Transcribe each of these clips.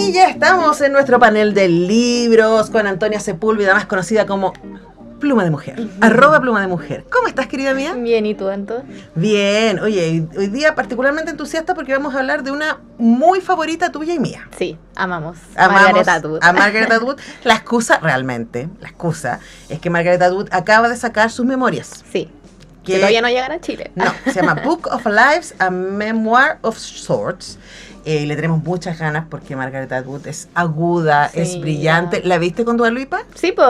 Y ya estamos en nuestro panel de libros con Antonia Sepúlveda, más conocida como Pluma de Mujer, @Pluma de Mujer. ¿Cómo estás, querida mía? Bien, ¿y tú, Anto? Bien, oye, hoy día particularmente entusiasta porque vamos a hablar de una muy favorita tuya y mía. Sí, amamos Margaret Atwood. A Margaret Atwood. La excusa es que Margaret Atwood acaba de sacar sus memorias. Sí, que todavía no llegan a Chile. No, se llama Book of Lives, a Memoir of Sorts. Le tenemos muchas ganas porque Margaret Atwood es aguda, Sí, es brillante. ¿La viste con Dua Lipa? Sí, pues,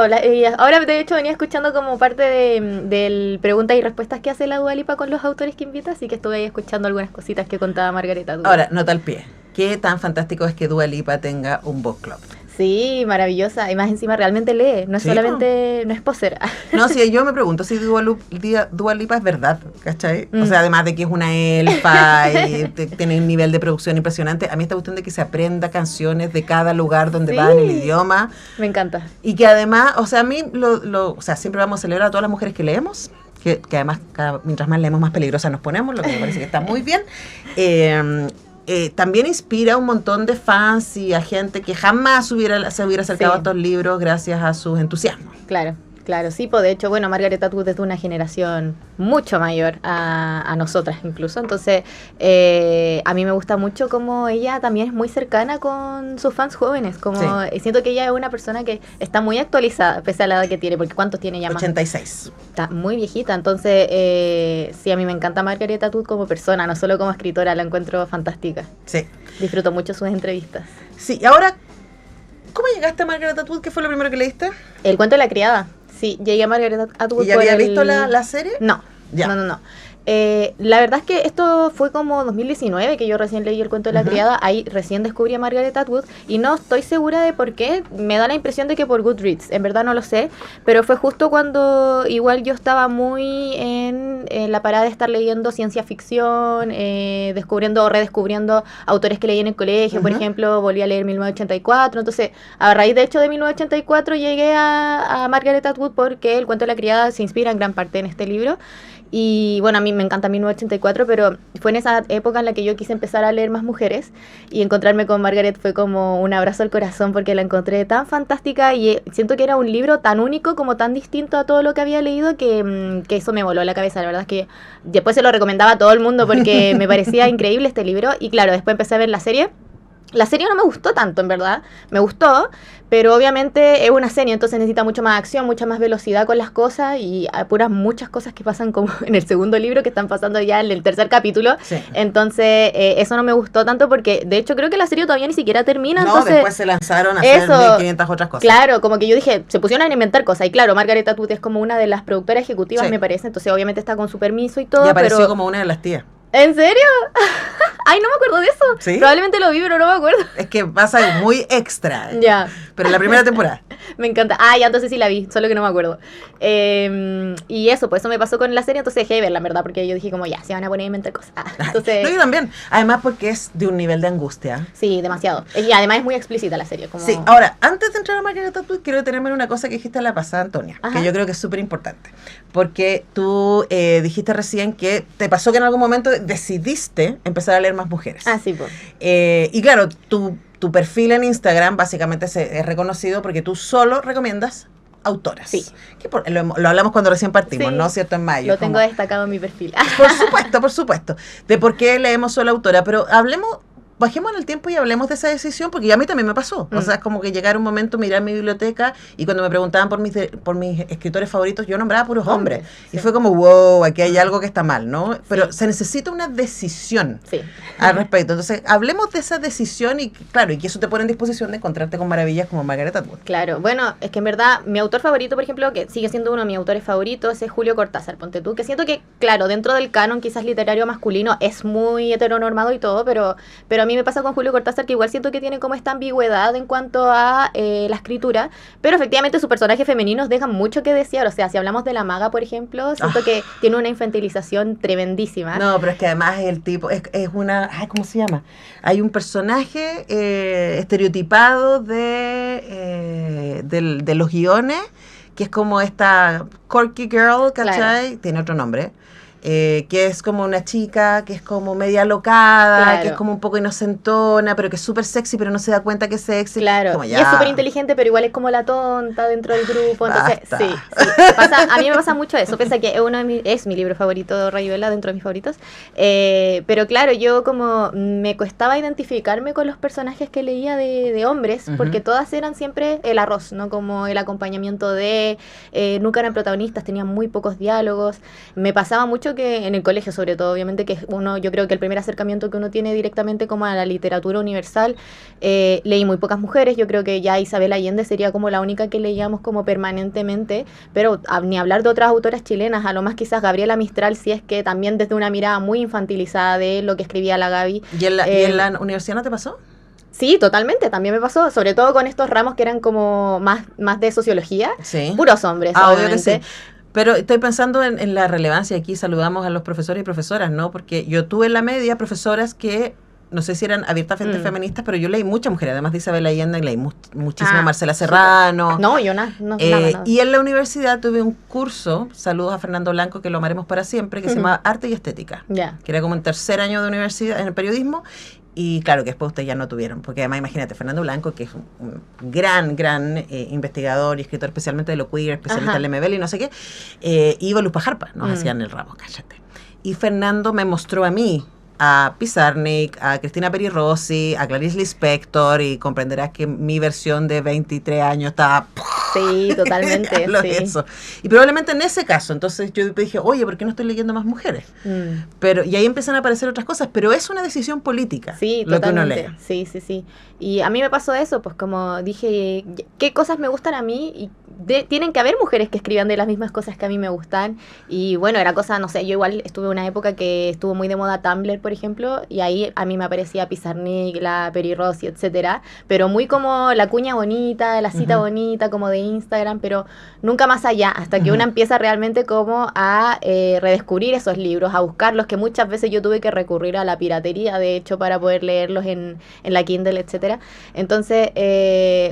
ahora de hecho venía escuchando como parte del preguntas y respuestas que hace la Dua Lipa con los autores que invita, así que estuve ahí escuchando algunas cositas que contaba Margaret Atwood. Ahora, nota al pie. ¿Qué tan fantástico es que Dua Lipa tenga un book club? Sí, maravillosa. Y más encima realmente lee, no es Sí, solamente, no es posera. No, sí, yo me pregunto si Dua Lipa es verdad, ¿cachai? O sea, además de que es una elfa y tiene un nivel de producción impresionante, a mí esta cuestión de que se aprenda canciones de cada lugar donde va en el idioma. Me encanta. Y que además, o sea, a mí, o sea, siempre vamos a celebrar a todas las mujeres que leemos, que además, mientras más leemos, más peligrosas nos ponemos, lo que me parece que está muy bien. También inspira a un montón de fans y a gente que jamás se hubiera acercado a estos libros gracias a sus entusiasmos. Claro, sí, pues de hecho, bueno, Margaret Atwood es de una generación mucho mayor a nosotras incluso, entonces a mí me gusta mucho como ella también es muy cercana con sus fans jóvenes, como siento que ella es una persona que está muy actualizada, pese a la edad que tiene, porque ¿cuántos tiene ya más? 86. Está muy viejita, entonces sí, a mí me encanta Margaret Atwood como persona, no solo como escritora, la encuentro fantástica. Sí. Disfruto mucho sus entrevistas. Sí, y ahora, ¿cómo llegaste a Margaret Atwood? ¿Qué fue lo primero que leíste? El cuento de la criada. Sí, llegué a Margaret Atwood. ¿Y ya había visto la serie? No, ya. No. La verdad es que esto fue como 2019 que yo recién leí el cuento de la criada, ahí recién descubrí a Margaret Atwood y no estoy segura de por qué, me da la impresión de que por Goodreads, en verdad no lo sé, pero fue justo cuando igual yo estaba muy en la parada de estar leyendo ciencia ficción, descubriendo o redescubriendo autores que leí en el colegio, por ejemplo, volví a leer 1984, entonces a raíz de hecho de 1984 llegué a Margaret Atwood porque el cuento de la criada se inspira en gran parte en este libro. Y bueno, a mí me encanta 1984, pero fue en esa época en la que yo quise empezar a leer más mujeres y encontrarme con Margaret fue como un abrazo al corazón porque la encontré tan fantástica y siento que era un libro tan único como tan distinto a todo lo que había leído que eso me voló la cabeza. La verdad es que después se lo recomendaba a todo el mundo porque me parecía increíble este libro y claro, después empecé a ver la serie. La serie no me gustó tanto, en verdad. Me gustó, pero obviamente es una serie, entonces necesita mucho más acción, mucha más velocidad con las cosas y apuras muchas cosas que pasan como en el segundo libro que están pasando ya en el tercer capítulo. Sí. Entonces, eso no me gustó tanto porque, de hecho, creo que la serie todavía ni siquiera termina. No, entonces, después se lanzaron a hacer 1500 otras cosas. Claro, como que yo dije, se pusieron a inventar cosas. Y claro, Margaret Atwood es como una de las productoras ejecutivas, me parece. Entonces, obviamente está con su permiso y todo. Y apareció como una de las tías. ¿En serio? Ay, no me acuerdo de eso. ¿Sí? Probablemente lo vi, pero no me acuerdo. Es que pasa muy extra. Ya. Pero en la primera temporada. Me encanta. Ah, ya, entonces sí la vi, solo que no me acuerdo. Y eso, pues eso me pasó con la serie, entonces dejé de verla, en verdad, porque yo dije como, ya, se van a poner a inventar cosas. Entonces, No, yo también. Además porque es de un nivel de angustia. Sí, demasiado. Y además es muy explícita la serie. Como... Sí, ahora, antes de entrar a Margaret Atwood, quiero detenerme en una cosa que dijiste la pasada, Antonia, que yo creo que es súper importante. Porque tú dijiste recién que te pasó que en algún momento decidiste empezar a leer más mujeres. Ah, sí, pues. Y claro, tu perfil en Instagram básicamente es reconocido porque tú solo recomiendas autoras. Sí. Que lo hablamos cuando recién partimos, Sí. ¿no? ¿Cierto? En mayo. Lo tengo destacado en mi perfil. Por supuesto. De por qué leemos solo autora. Pero bajemos en el tiempo y hablemos de esa decisión, porque a mí también me pasó. O sea, es como que llegar un momento, mirar mi biblioteca y cuando me preguntaban por mis escritores favoritos, yo nombraba puros hombres. Sí. Y fue como, wow, aquí hay algo que está mal, ¿no? Pero se necesita una decisión al respecto. Entonces, hablemos de esa decisión y, claro, y que eso te pone en disposición de encontrarte con maravillas como Margaret Atwood. Claro, bueno, es que en verdad mi autor favorito, por ejemplo, que sigue siendo uno de mis autores favoritos, es Julio Cortázar, ponte tú, que siento que, claro, dentro del canon quizás literario masculino es muy heteronormado y todo, pero a mí me pasa con Julio Cortázar que igual siento que tiene como esta ambigüedad en cuanto a la escritura, pero efectivamente sus personajes femeninos dejan mucho que desear. O sea, si hablamos de la maga, por ejemplo, siento que tiene una infantilización tremendísima. No, pero es que además el tipo es una... ¿cómo se llama? Hay un personaje estereotipado de los guiones, que es como esta quirky girl, ¿cachai? Claro. Tiene otro nombre. que es como una chica que es como media locada, Claro. que es como un poco inocentona, pero que es súper sexy, pero no se da cuenta que es sexy. Claro, Como y ya. es súper inteligente, pero igual es como la tonta dentro del grupo. Entonces, Basta. sí. A mí me pasa mucho eso. Pese a que es mi libro favorito, Rayuela, dentro de mis favoritos. Pero claro, yo como me costaba identificarme con los personajes que leía de hombres, porque todas eran siempre el arroz, ¿no? Como el acompañamiento nunca eran protagonistas, tenían muy pocos diálogos. Me pasaba mucho que en el colegio, sobre todo, obviamente, que yo creo que el primer acercamiento que uno tiene directamente como a la literatura universal, leí muy pocas mujeres. Yo creo que ya Isabel Allende sería como la única que leíamos como permanentemente, pero ni hablar de otras autoras chilenas, a lo más quizás Gabriela Mistral, si es que también desde una mirada muy infantilizada de lo que escribía la Gaby. ¿Y en la universidad no te pasó? Sí, totalmente, también me pasó, sobre todo con estos ramos que eran como más de sociología, Sí. puros hombres, Obvio obviamente. que sí. Pero estoy pensando en la relevancia. Aquí saludamos a los profesores y profesoras, ¿no? Porque yo tuve en la media profesoras que, no sé si eran abiertamente feministas, pero yo leí muchas mujeres, además de Isabel Allende, leí muchísimo Marcela Serrano. No, yo nada. Y en la universidad tuve un curso, saludos a Fernando Blanco, que lo amaremos para siempre, que se llamaba Arte y Estética, que era como en tercer año de universidad, en el periodismo. Y claro que después ustedes ya no tuvieron, porque además imagínate, Fernando Blanco, que es un gran investigador y escritor especialmente de lo queer, especialista en MBL y no sé qué, y Eva Luz Pajarpa, nos hacían el ramo, cállate. Y Fernando me mostró a mí, a Pizarnik, a Cristina Peri Rossi, a Clarice Lispector, y comprenderás que mi versión de 23 años estaba... Sí, totalmente. Sí. Eso. Y probablemente en ese caso, entonces yo dije, oye, ¿por qué no estoy leyendo más mujeres? Pero, y ahí empiezan a aparecer otras cosas, pero es una decisión política, sí, lo totalmente. que uno lee. Sí. Y a mí me pasó eso, pues como dije, ¿qué cosas me gustan a mí? Y tienen que haber mujeres que escriban de las mismas cosas que a mí me gustan. Y bueno, era cosa, no sé, yo igual estuve en una época que estuvo muy de moda Tumblr, por ejemplo, y ahí a mí me aparecía Pizarnik, la Peri Rossi, etcétera, pero muy como la cuña bonita, la cita bonita, como de Instagram, pero nunca más allá, hasta que una empieza realmente como a redescubrir esos libros, a buscarlos, que muchas veces yo tuve que recurrir a la piratería, de hecho, para poder leerlos en la Kindle, etcétera. Entonces,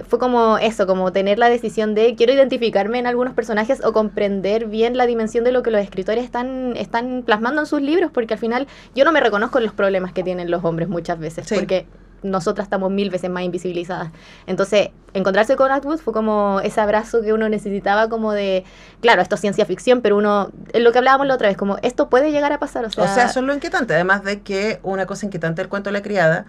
fue como eso, como tener la decisión de quiero identificarme en algunos personajes o comprender bien la dimensión de lo que los escritores están plasmando en sus libros, porque al final yo no me reconozco en los problemas que tienen los hombres muchas veces, porque nosotras estamos 1000 veces más invisibilizadas. Entonces, encontrarse con Atwood fue como ese abrazo que uno necesitaba, como de, claro, esto es ciencia ficción, pero uno, es lo que hablábamos la otra vez, como esto puede llegar a pasar, o sea, eso es lo inquietante, además de que una cosa inquietante del cuento de la criada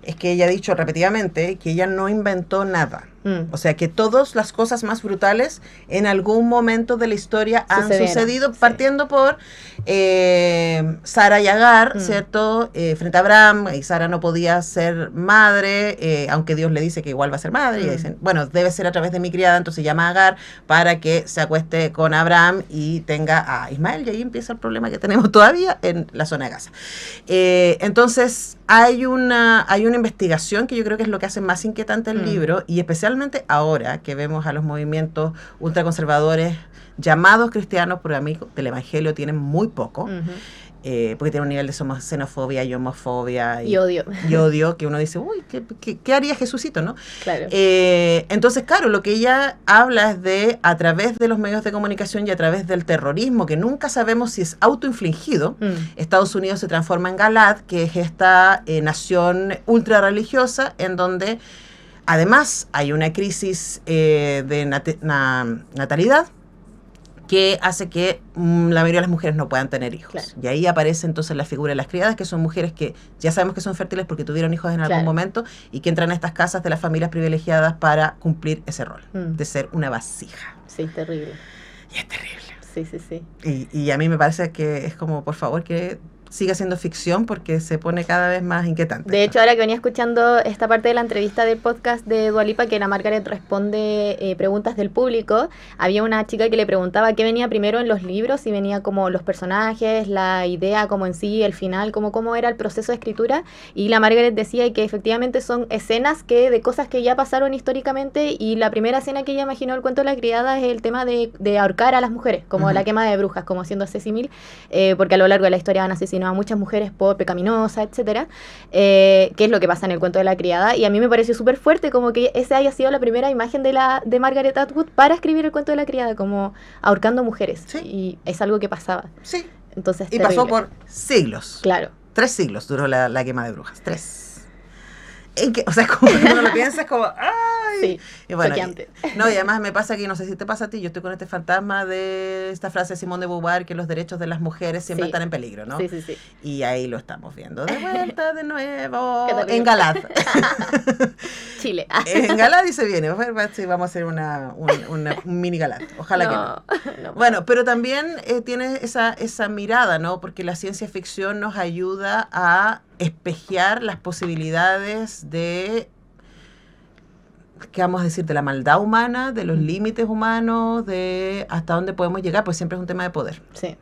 es que ella ha dicho repetidamente que ella no inventó nada. O sea, que todas las cosas más brutales en algún momento de la historia han sucedido, partiendo por Sara y Agar, ¿cierto? Frente a Abraham, y Sara no podía ser madre, aunque Dios le dice que igual va a ser madre, y dicen, bueno, debe ser a través de mi criada, entonces llama a Agar para que se acueste con Abraham y tenga a Ismael, y ahí empieza el problema que tenemos todavía en la zona de Gaza. Entonces, hay una investigación que yo creo que es lo que hace más inquietante el libro, y especialmente ahora que vemos a los movimientos ultraconservadores llamados cristianos, porque a mí del evangelio tienen muy poco, porque tiene un nivel de xenofobia y homofobia y odio. Y odio, que uno dice, uy, ¿qué haría Jesucito, no? Claro. Entonces, claro, lo que ella habla es de, a través de los medios de comunicación y a través del terrorismo, que nunca sabemos si es autoinfligido, Estados Unidos se transforma en Galad, que es esta nación ultra religiosa, en donde además hay una crisis de natalidad que hace que la mayoría de las mujeres no puedan tener hijos. Claro. Y ahí aparece entonces la figura de las criadas, que son mujeres que ya sabemos que son fértiles porque tuvieron hijos en algún momento y que entran a estas casas de las familias privilegiadas para cumplir ese rol, de ser una vasija. Sí, terrible. Y es terrible. Sí. Y a mí me parece que es como, por favor, que siga siendo ficción porque se pone cada vez más inquietante. De hecho, ahora que venía escuchando esta parte de la entrevista del podcast de Dua Lipa, que la Margaret responde preguntas del público, había una chica que le preguntaba qué venía primero en los libros, si venía como los personajes, la idea como en sí, el final, como cómo era el proceso de escritura, y la Margaret decía que efectivamente son escenas de cosas que ya pasaron históricamente, y la primera escena que ella imaginó el cuento de la criada es el tema de ahorcar a las mujeres, como la quema de brujas, como siendo ese símil, porque a lo largo de la historia van asesinando a muchas mujeres por pecaminosas, etcétera, que es lo que pasa en el cuento de la criada, y a mí me pareció súper fuerte como que esa haya sido la primera imagen de Margaret Atwood para escribir el cuento de la criada, como ahorcando mujeres, y es algo que pasaba. Sí. Entonces, y pasó por siglos. Claro. 3 siglos duró la quema de brujas. 3. O sea, como cuando uno lo piensa, es como, ¡ay! Sí, y bueno, choqueante. y además me pasa que, no sé si te pasa a ti, yo estoy con este fantasma de esta frase de Simone de Beauvoir, que los derechos de las mujeres siempre están en peligro, ¿no? Sí, sí, sí. Y ahí lo estamos viendo de vuelta de nuevo en Galad. Chile. En Galad y se viene. Sí, vamos a hacer un mini Galad. Ojalá que no. Bueno, pero también tiene esa mirada, ¿no? Porque la ciencia ficción nos ayuda a espejear las posibilidades de, ¿qué vamos a decir? De la maldad humana, de los límites humanos, de hasta dónde podemos llegar, pues siempre es un tema de poder. Sí.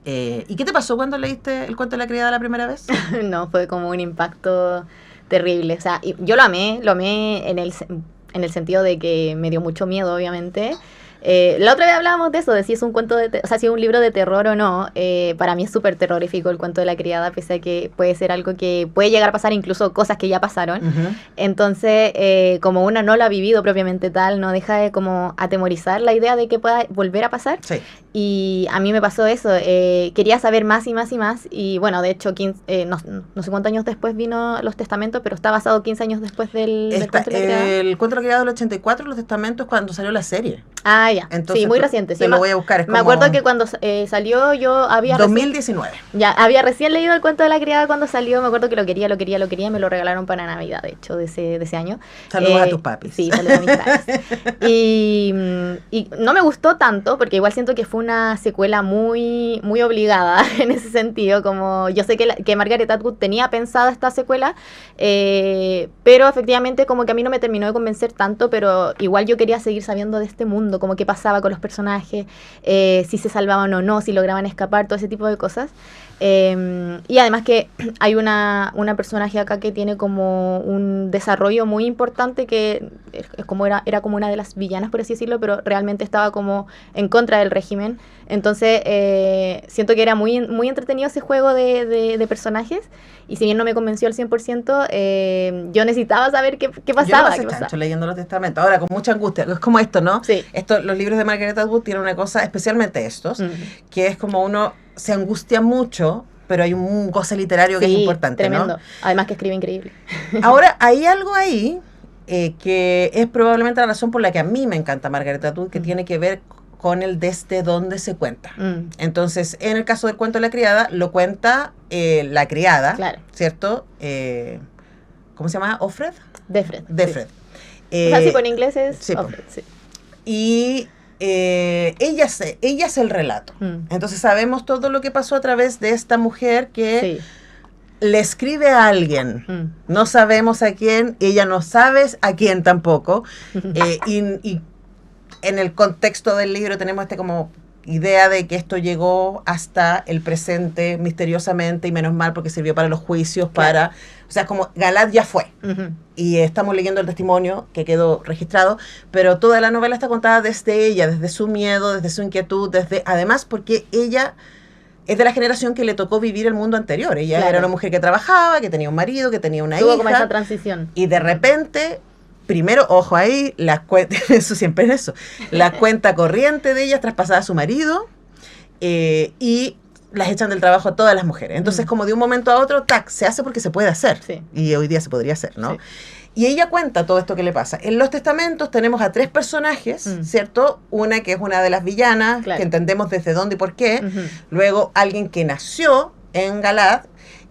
¿Y qué te pasó cuando leíste el cuento de la criada la primera vez? No, fue como un impacto terrible. O sea, yo lo amé en el sentido de que me dio mucho miedo, obviamente. La otra vez hablábamos de eso, de si es un cuento o sea, si es un libro de terror o no. Para mí es súper terrorífico el cuento de la criada, pese a que puede ser algo que puede llegar a pasar, incluso cosas que ya pasaron. Uh-huh. Entonces, como una no lo ha vivido propiamente tal, no deja de como atemorizar la idea de que pueda volver a pasar. Sí. Y a mí me pasó eso, quería saber más y más y más, y bueno, de hecho, no sé cuántos años después vino Los Testamentos, pero está basado 15 años después del cuento de la criada. El cuento de la criada del 84, Los Testamentos, cuando salió la serie. Ah, ya. Entonces, sí, muy reciente. Te Sí, lo voy a buscar. me acuerdo que cuando salió yo había 2019. había recién leído el cuento de la criada cuando salió. Me acuerdo que lo quería. Me lo regalaron para Navidad, de hecho, de ese año. Saludos a tus papis. Sí, saludos a mis papis. Y no me gustó tanto, porque igual siento que fue una secuela muy, muy obligada en ese sentido. Como yo sé que Margaret Atwood tenía pensada esta secuela, pero efectivamente como que a mí no me terminó de convencer tanto, pero igual yo quería seguir sabiendo de este mundo, como qué pasaba con los personajes, si se salvaban o no, si lograban escapar, todo ese tipo de cosas. Y además que hay una personaje acá que tiene como un desarrollo muy importante, que es como era como una de las villanas, por así decirlo, pero realmente estaba como en contra del régimen. Entonces siento que era muy, muy entretenido ese juego de personajes, y si bien no me convenció al 100%, yo necesitaba saber qué pasaba. Yo no leyendo Los Testamentos, ahora con mucha angustia, es como esto, ¿no? Sí. Los libros de Margaret Atwood tienen una cosa, especialmente estos, que es como uno se angustia mucho, pero hay un goce literario que es importante, tremendo. ¿no? Además que escribe increíble. Ahora, hay algo ahí que es probablemente la razón por la que a mí me encanta Margaret Atwood, que tiene que ver con el desde donde se cuenta. Entonces, en el caso del cuento de la criada, lo cuenta la criada, claro, ¿cierto? ¿Cómo se llama? ¿Offred? Defred. Sí. O sea, sí, por en inglés es sí, Offred, sí. Y ella es el relato. Entonces sabemos todo lo que pasó a través de esta mujer que le escribe a alguien. No sabemos a quién, ella no sabe a quién tampoco. Y en el contexto del libro tenemos como idea de que esto llegó hasta el presente misteriosamente, y menos mal porque sirvió para los juicios, claro. O sea, como Galad ya fue. Y estamos leyendo el testimonio que quedó registrado, pero toda la novela está contada desde ella, desde su miedo, desde su inquietud, además porque ella es de la generación que le tocó vivir el mundo anterior. Ella claro. era una mujer que trabajaba, que tenía un marido, que tenía una hija. Tuvo como esa transición. Y de repente, primero, ojo ahí, eso siempre es eso, la cuenta corriente de ella traspasada a su marido, y las echan del trabajo a todas las mujeres. Entonces, como de un momento a otro, se hace porque se puede hacer. Sí. Y hoy día se podría hacer, ¿no? Sí. Y ella cuenta todo esto que le pasa. En Los Testamentos tenemos a 3 personajes, ¿cierto? Una que es una de las villanas, claro, que entendemos desde dónde y por qué. Luego, alguien que nació en Galad,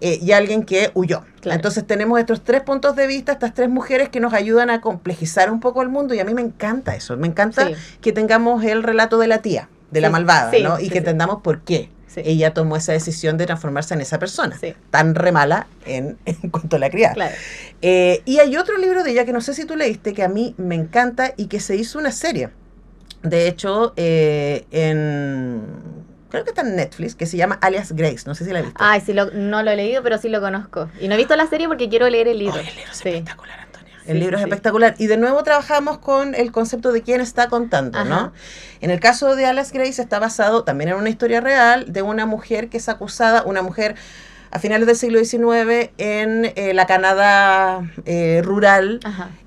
y alguien que huyó. Claro. Entonces tenemos estos 3 puntos de vista, estas 3 mujeres que nos ayudan a complejizar un poco el mundo, y a mí me encanta eso. Me encanta que tengamos el relato de la tía, de la malvada, ¿no? Y que entendamos por qué ella tomó esa decisión de transformarse en esa persona tan re mala en cuanto a la criada. Claro. Y hay otro libro de ella que no sé si tú leíste, que a mí me encanta y que se hizo una serie. De hecho, creo que está en Netflix, que se llama Alias Grace. No sé si la viste. Ay, sí, no lo he leído, pero sí lo conozco. Y no he visto la serie porque quiero leer el libro. Oh, el libro es espectacular, Antonia. El libro es espectacular. Y de nuevo trabajamos con el concepto de quién está contando, ¿no? En el caso de Alias Grace está basado también en una historia real de una mujer que es acusada, una mujer a finales del siglo XIX en la Canadá rural.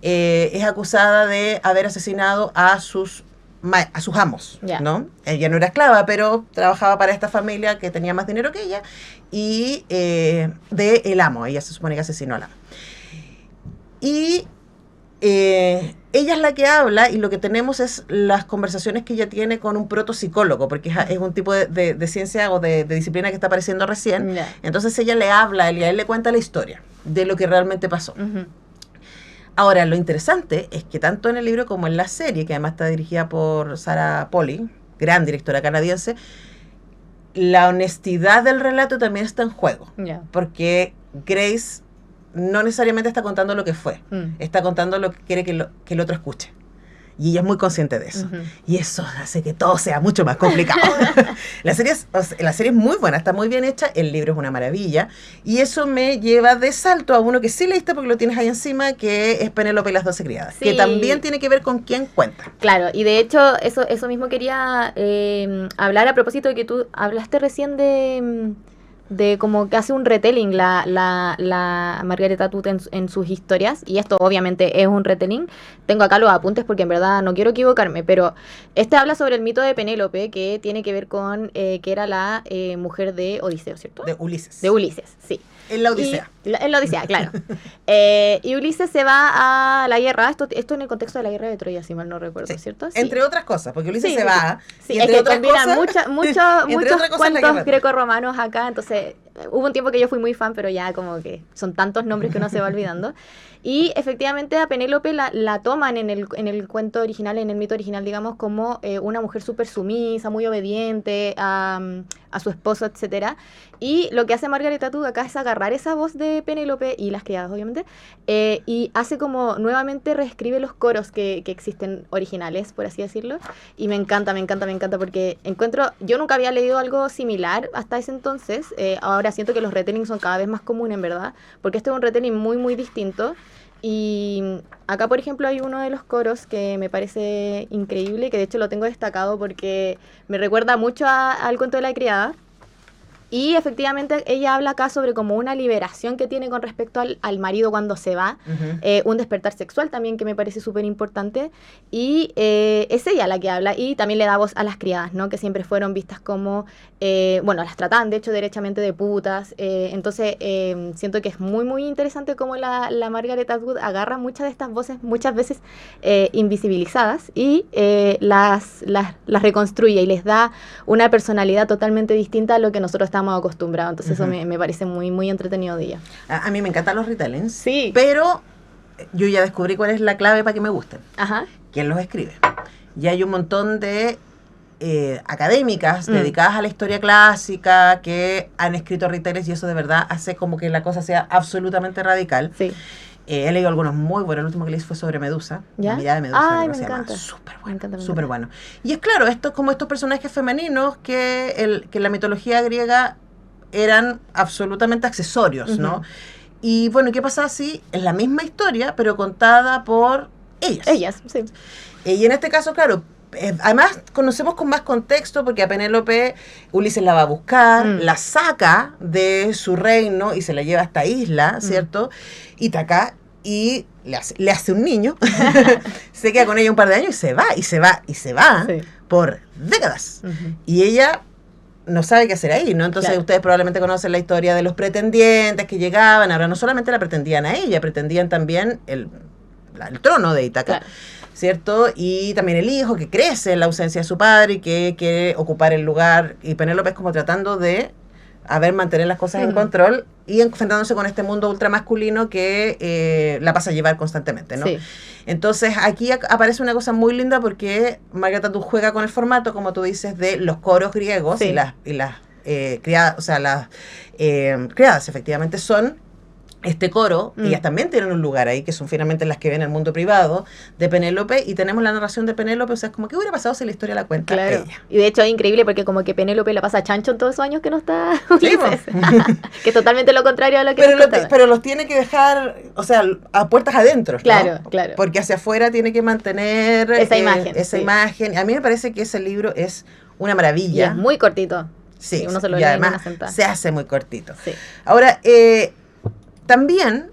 Es acusada de haber asesinado a sus a sus amos, Ya. ¿no? Ella no era esclava, pero trabajaba para esta familia que tenía más dinero que ella, y de el amo, ella se supone que asesinó al amo. Y ella es la que habla, y lo que tenemos es las conversaciones que ella tiene con un protopsicólogo, porque es un tipo de ciencia o de disciplina que está apareciendo recién. Ya. Entonces ella le habla, y a él le cuenta la historia de lo que realmente pasó. Ujú. Ahora, lo interesante es que tanto en el libro como en la serie, que además está dirigida por Sarah Polley, gran directora canadiense, la honestidad del relato también está en juego. Ya. Porque Grace no necesariamente está contando lo que fue, está contando lo que quiere que el otro escuche. Y ella es muy consciente de eso. Ujú. Y eso hace que todo sea mucho más complicado. La serie es muy buena, está muy bien hecha, el libro es una maravilla. Y eso me lleva de salto a uno que sí leíste porque lo tienes ahí encima, que es Penélope y las 12 criadas. Sí. Que también tiene que ver con quién cuenta. Claro, y de hecho eso mismo quería hablar a propósito de que tú hablaste recién de como que hace un retelling la Margaret Atwood en sus historias, y esto obviamente es un retelling. Tengo acá los apuntes porque en verdad no quiero equivocarme, pero este habla sobre el mito de Penélope, que tiene que ver con que era la mujer de Odiseo, ¿cierto? De Ulises. De Ulises, sí. En la Odisea. En la Odisea, claro. Y Ulises se va a la guerra, esto en el contexto de la guerra de Troya, si mal no recuerdo, Sí. ¿cierto? Sí. Entre otras cosas, porque Ulises Sí, se sí, va. Sí, y es entre que otras combinan cosas, muchos entre otras cosas, la cuentos guerra. grecorromanos acá, entonces hubo un tiempo que yo fui muy fan, pero ya como que son tantos nombres que uno se va olvidando. Y efectivamente a Penélope la toman en el cuento original, en el mito original, digamos, como una mujer súper sumisa, muy obediente a su esposo, etcétera. Y lo que hace Margaret Atwood acá es agarrar esa voz de Penélope y las criadas, obviamente, y hace como nuevamente reescribe los coros que existen originales, por así decirlo. Y me encanta porque yo nunca había leído algo similar hasta ese entonces. Ahora siento que los retellings son cada vez más comunes, en verdad, porque este es un retelling muy, muy distinto. Y acá, por ejemplo, hay uno de los coros que me parece increíble, que de hecho lo tengo destacado porque me recuerda mucho al cuento de la criada. Y efectivamente ella habla acá sobre como una liberación que tiene con respecto al marido cuando se va, un despertar sexual también que me parece súper importante, y es ella la que habla, y también le da voz a las criadas, ¿no? Que siempre fueron vistas como, las trataban de hecho derechamente de putas, entonces siento que es muy muy interesante cómo la Margaret Atwood agarra muchas de estas voces, muchas veces invisibilizadas, y las reconstruye y les da una personalidad totalmente distinta a lo que nosotros estamos acostumbrados. Entonces eso me parece muy muy entretenido de ella. A mí me encantan los retellings, Sí. pero yo ya descubrí cuál es la clave para que me gusten. Ajá. ¿Quién los escribe? Y hay un montón de académicas dedicadas a la historia clásica que han escrito retellings, y eso de verdad hace como que la cosa sea absolutamente radical. Sí. He leído algunos muy buenos. El último que leí fue sobre Medusa. ¿Ya? La mirada de Medusa. Ay, que me se llama. encanta. Súper Me bueno. encanta, me Súper encanta. bueno. Y es claro, esto es como estos personajes femeninos que en la mitología griega eran absolutamente accesorios, ¿no? Ujú. Y bueno, ¿qué pasa si es la misma historia, pero contada por ellas? Ellas, sí. Y en este caso, claro, además conocemos con más contexto porque a Penélope Ulises la va a buscar, la saca de su reino y se la lleva a esta isla, ¿cierto? Ítaca, y le hace un niño, se queda con ella un par de años y se va Sí. por décadas. Ujú. Y ella no sabe qué hacer ahí, ¿no? Entonces Claro. ustedes probablemente conocen la historia de los pretendientes que llegaban. Ahora no solamente la pretendían a ella, pretendían también el trono de Ítaca. Claro. ¿Cierto? Y también el hijo que crece en la ausencia de su padre y que quiere ocupar el lugar. Y Penélope es como tratando de mantener las cosas en control y enfrentándose con este mundo ultramasculino que la pasa a llevar constantemente, ¿no? Sí. Entonces aquí aparece una cosa muy linda porque Margaret Atwood juega con el formato, como tú dices, de los coros griegos. Sí. y las criadas, o sea, las criadas efectivamente son este coro, ellas también tienen un lugar ahí, que son finalmente las que ven el mundo privado de Penélope, y tenemos la narración de Penélope, o sea, es como, ¿qué hubiera pasado si la historia la cuenta Claro. ella? Y de hecho es increíble porque como que Penélope la pasa chancho en todos esos años que no está Sí, Ulises. Que es totalmente lo contrario a lo que Pero, nos contaba. pero los tiene que dejar, o sea, a puertas adentro, ¿no? Claro, claro. Porque hacia afuera tiene que mantener Esa imagen, esa sí. imagen. A mí me parece que ese libro es una Y maravilla. es muy cortito. Sí, uno se lo y lee en además una sentada. se hace muy cortito. Sí. Ahora, también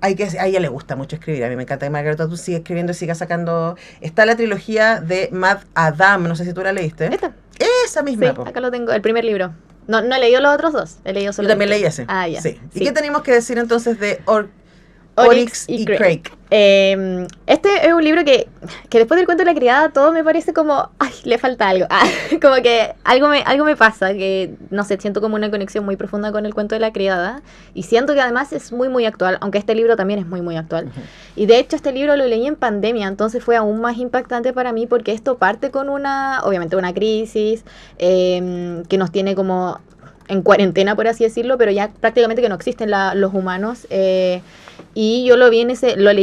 a ella le gusta mucho escribir. A mí me encanta que Margaret Atwood siga escribiendo y siga sacando. Está la trilogía de Mad Adam, no sé si tú la leíste. ¿Esta? Esa misma. Sí, acá lo tengo, el primer libro. No he leído los otros dos, he leído solo Yo también leí ese. Ah, ya. Sí. ¿Y Sí. qué tenemos que decir entonces de Oryx y Crake? Este es un libro que después del cuento de la criada todo me parece como, ay, le falta algo. Como que algo me pasa, que no sé, siento como una conexión muy profunda con el cuento de la criada y siento que además es muy muy actual, aunque este libro también es muy muy actual. Y de hecho este libro lo leí en pandemia, entonces fue aún más impactante para mí porque esto parte con obviamente una crisis que nos tiene como en cuarentena, por así decirlo, pero ya prácticamente que no existen los humanos. Y yo lo leí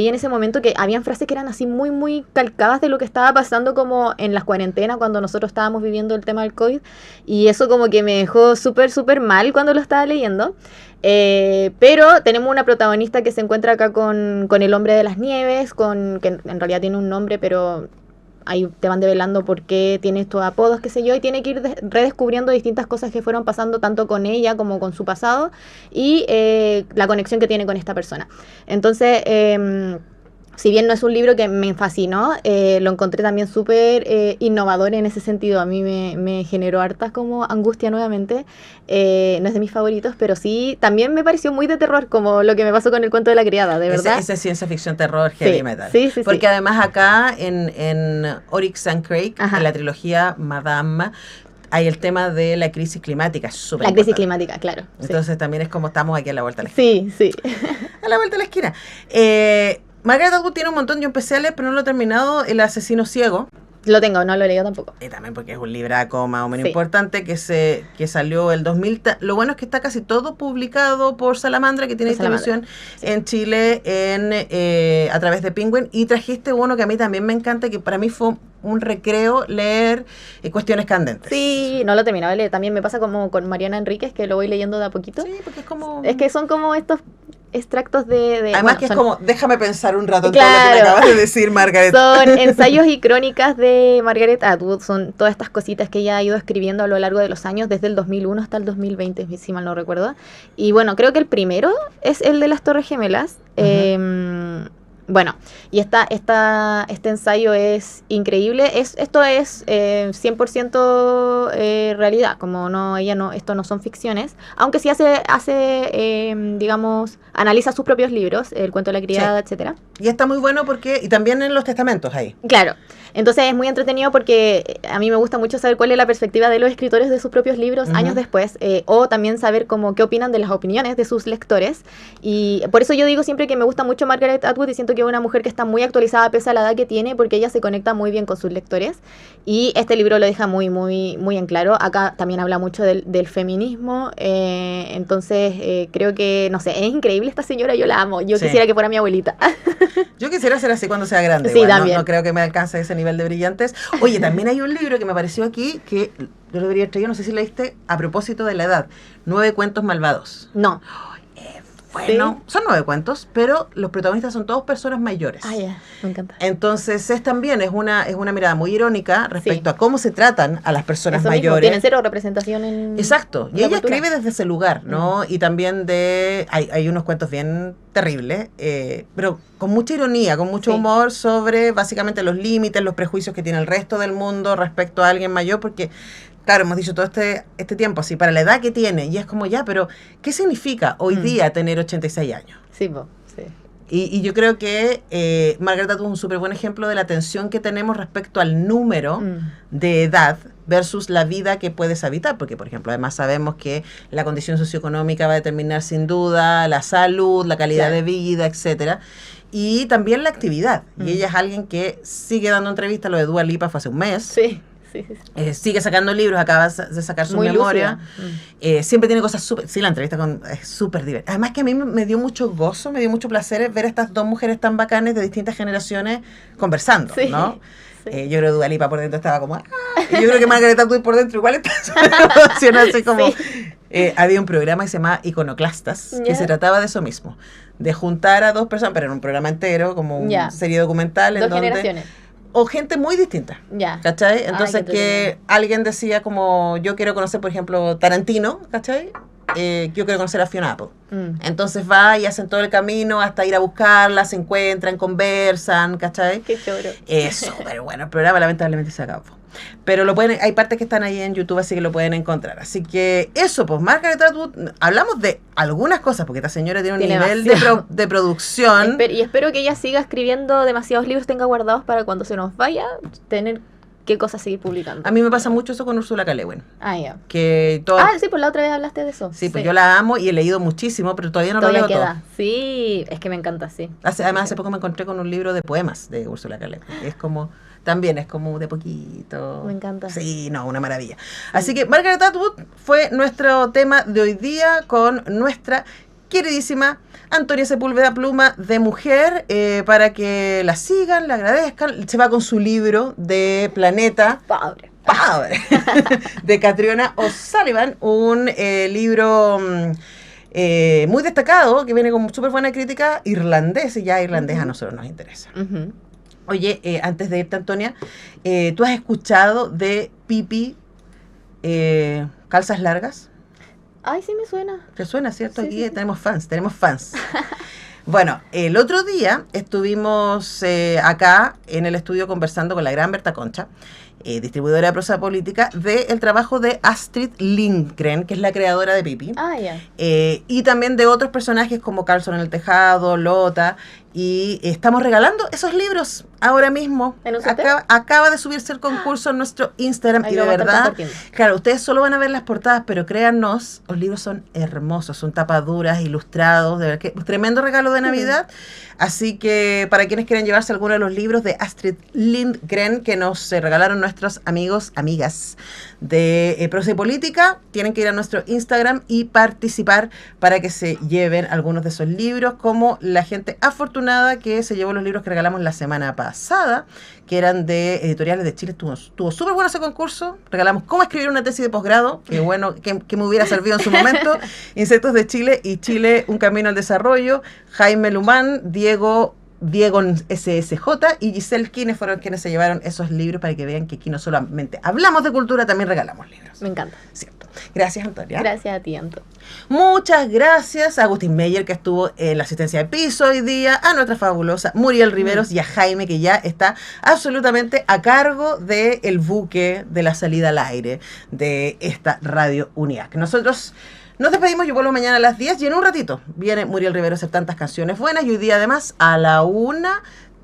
en ese momento que habían frases que eran así muy, muy calcadas de lo que estaba pasando como en las cuarentenas cuando nosotros estábamos viviendo el tema del COVID. Y eso como que me dejó súper, súper mal cuando lo estaba leyendo. Pero tenemos una protagonista que se encuentra acá con el hombre de las nieves, que en realidad tiene un nombre, pero ahí te van develando por qué tiene estos apodos, qué sé yo, y tiene que ir redescubriendo distintas cosas que fueron pasando tanto con ella como con su pasado y la conexión que tiene con esta persona. Entonces, si bien no es un libro que me fascinó, lo encontré también súper innovador en ese sentido. A mí me generó hartas como angustia nuevamente. No es de mis favoritos, pero sí, también me pareció muy de terror, como lo que me pasó con el cuento de la criada, de verdad. Ese es ciencia ficción, terror, heavy metal. Sí. Porque además acá en Oryx and Crake, Ajá. en la trilogía Madame, hay el tema de la crisis climática, es súper La crisis importante. climática, claro. Entonces también es como estamos aquí a la vuelta de la esquina. Sí. A la vuelta de la esquina. Margaret Atwood tiene un montón, yo empecé a leer, pero no lo he terminado, El asesino ciego. Lo tengo, no lo he leído tampoco. Y también porque es un libraco más o menos Sí. importante que salió el 2000. Lo bueno es que está casi todo publicado por Salamandra, que tiene Por Salamandra, distribución en Chile a través de Penguin. Y trajiste uno que a mí también me encanta, que para mí fue un recreo leer Cuestiones Candentes. Sí, no lo he terminado de leer. También me pasa como con Mariana Enríquez, que lo voy leyendo de a poquito. Sí, porque es como... Es que son como estos extractos de Además bueno, que es son- como, déjame pensar un rato en todo lo que me Claro. acabas de decir, Margaret. Son ensayos y crónicas de Margaret Atwood, son todas estas cositas que ella ha ido escribiendo a lo largo de los años, desde el 2001 hasta el 2020, si mal no recuerdo. Y bueno, creo que el primero es el de las Torres Gemelas. Bueno, y este ensayo es increíble. Esto es 100% realidad, como esto no son ficciones, aunque sí digamos, analiza sus propios libros, El cuento de la criada, Sí. etcétera. Y está muy bueno porque, y también en los testamentos ahí. Claro, entonces es muy entretenido porque a mí me gusta mucho saber cuál es la perspectiva de los escritores de sus propios libros años después, o también saber qué opinan de las opiniones de sus lectores. Y por eso yo digo siempre que me gusta mucho Margaret Atwood y siento que es una mujer que está muy actualizada pese a la edad que tiene, porque ella se conecta muy bien con sus lectores. Y este libro lo deja muy, muy, muy en claro. Acá también habla mucho del feminismo, entonces creo que, no sé, es increíble esta señora, yo la amo. Yo Sí. quisiera que fuera mi abuelita. Yo quisiera ser así cuando sea grande. Sí, igual, también. No creo que me alcance ese nivel de brillantez. Oye, también hay un libro que me apareció aquí que yo lo debería traer, no sé si leíste, a propósito de la edad. 9 cuentos malvados. No. Bueno, son 9 cuentos, pero los protagonistas son todos personas mayores. Ah, ya, me encanta. Entonces también es una mirada muy irónica respecto a cómo se tratan a las personas Eso mismo, mayores. tienen cero representación en Exacto, y la ella cultura. escribe desde ese lugar, ¿no? Y también hay unos cuentos bien terribles, pero con mucha ironía, con mucho Sí. humor sobre básicamente los límites, los prejuicios que tiene el resto del mundo respecto a alguien mayor, porque, claro, hemos dicho todo este tiempo así, para la edad que tiene, y es como ya, pero ¿qué significa hoy día tener 86 años? Sí, sí. Y yo creo que Margaret Atwood es un súper buen ejemplo de la tensión que tenemos respecto al número de edad versus la vida que puedes habitar, porque por ejemplo además sabemos que la condición socioeconómica va a determinar sin duda la salud, la calidad Claro. de vida, etcétera, y también la actividad. Y ella es alguien que sigue dando entrevistas, lo de Dua Lipa fue hace un mes. Sí. Sigue sacando libros, acaba de sacar su Muy memoria. lúcida. Siempre tiene cosas súper... Sí, la entrevista es súper divertida. Además que a mí me dio mucho gozo, me dio mucho placer ver a estas dos mujeres tan bacanes de distintas generaciones conversando, Sí, ¿no? sí. Yo creo que Dua Lipa por dentro estaba como... ¡ah! Y yo creo que Margaret Atwood por dentro igual está emocionada, así como... Sí. Había un programa que se llamaba Iconoclastas, que Ya. se trataba de eso mismo, de juntar a dos personas, pero en un programa entero, como una serie documental, en Dos donde... generaciones. O gente muy distinta. Ya. ¿Cachai? Entonces qué que entretenido. alguien decía como, yo quiero conocer, por ejemplo, Tarantino, ¿cachai? yo quiero conocer a Fiona Apple. Entonces va y hacen todo el camino hasta ir a buscarla, se encuentran, conversan, ¿cachai? Qué choro. Es súper bueno. El programa lamentablemente se acabó. Pero lo pueden, hay partes que están ahí en YouTube, así que lo pueden encontrar. Así que eso, pues Margaret Atwood, hablamos de algunas cosas, porque esta señora tiene un nivel de producción. Y espero que ella siga escribiendo demasiados libros, tenga guardados para cuando se nos vaya, tener qué cosas seguir publicando. A mí me pasa mucho eso con Úrsula K. Le Guin. Ah, ya. Sí, pues la otra vez hablaste de eso. Sí, pues yo la amo y he leído muchísimo, pero todavía no lo leo todo. Sí, es que me encanta, sí. Además, hace poco me encontré con un libro de poemas de Úrsula K. Le Guin, que es como... También es como de poquito. Me encanta. Sí, no, una maravilla. Así que Margaret Atwood fue nuestro tema de hoy día con nuestra queridísima Antonia Sepúlveda Pluma de Mujer, para que la sigan, le agradezcan. Se va con su libro de Planeta. Padre. De Catriona O'Sullivan, un libro... muy destacado, que viene con súper buena crítica, irlandés, y ya irlandés a nosotros nos interesa. Oye, antes de irte, Antonia, ¿tú has escuchado de Pipi calzas largas? Ay, sí me suena. ¿Te suena, cierto? Sí, Aquí sí. tenemos fans. Bueno, el otro día estuvimos acá en el estudio conversando con la gran Berta Concha, distribuidora de prosa política, del trabajo de Astrid Lindgren, que es la creadora de Pipi. Ah, ya. Y también de otros personajes como Carlson en el Tejado, Lota, y estamos regalando esos libros ahora mismo. ¿En un sorteo? Acaba de subirse el concurso en nuestro Instagram. Ahí y de lo vamos a estar verdad, compartiendo. claro, ustedes solo van a ver las portadas, pero créannos, los libros son hermosos, son tapaduras, ilustrados, de verdad que tremendo regalo de Navidad. Así que para quienes quieren llevarse alguno de los libros de Astrid Lindgren que nos regalaron nuestros amigas de Prosa y Política, tienen que ir a nuestro Instagram y participar para que se lleven algunos de esos libros, como la gente afortunada que se llevó los libros que regalamos la semana pasada, que eran de Editoriales de Chile. Estuvo súper bueno ese concurso. Regalamos Cómo escribir una tesis de posgrado, que bueno, que me hubiera servido en su momento. Insectos de Chile y Chile, un camino al desarrollo. Jaime Lumán, Diego SSJ y Giselle Quines fueron quienes se llevaron esos libros, para que vean que aquí no solamente hablamos de cultura, también regalamos libros. Me encanta. Cierto. Gracias, Antonia. Gracias a ti, Anto. Muchas gracias a Agustín Meyer, que estuvo en la asistencia de piso hoy día, a nuestra fabulosa Muriel Riveros y a Jaime, que ya está absolutamente a cargo del buque de la salida al aire de esta Radio UNIAC. Nosotros nos despedimos, yo vuelvo mañana a las 10 y en un ratito viene Muriel Rivero a hacer tantas canciones buenas. Y hoy día además a la 1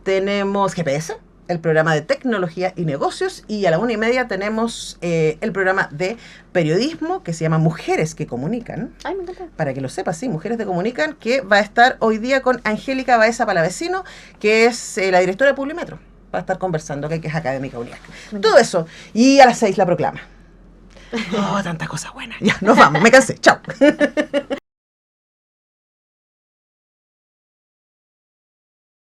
tenemos GPS, el programa de tecnología y negocios, y a la 1:30 tenemos el programa de periodismo que se llama Mujeres que Comunican. Ay, me encanta. Para que lo sepas, sí, Mujeres que Comunican, que va a estar hoy día con Angélica Baeza Palavecino, que es la directora de Publimetro. Va a estar conversando, que es académica UNIAC. Todo eso. Y a las 6 la proclama. Oh, tantas cosas buenas. Ya, nos vamos, me cansé. Chao.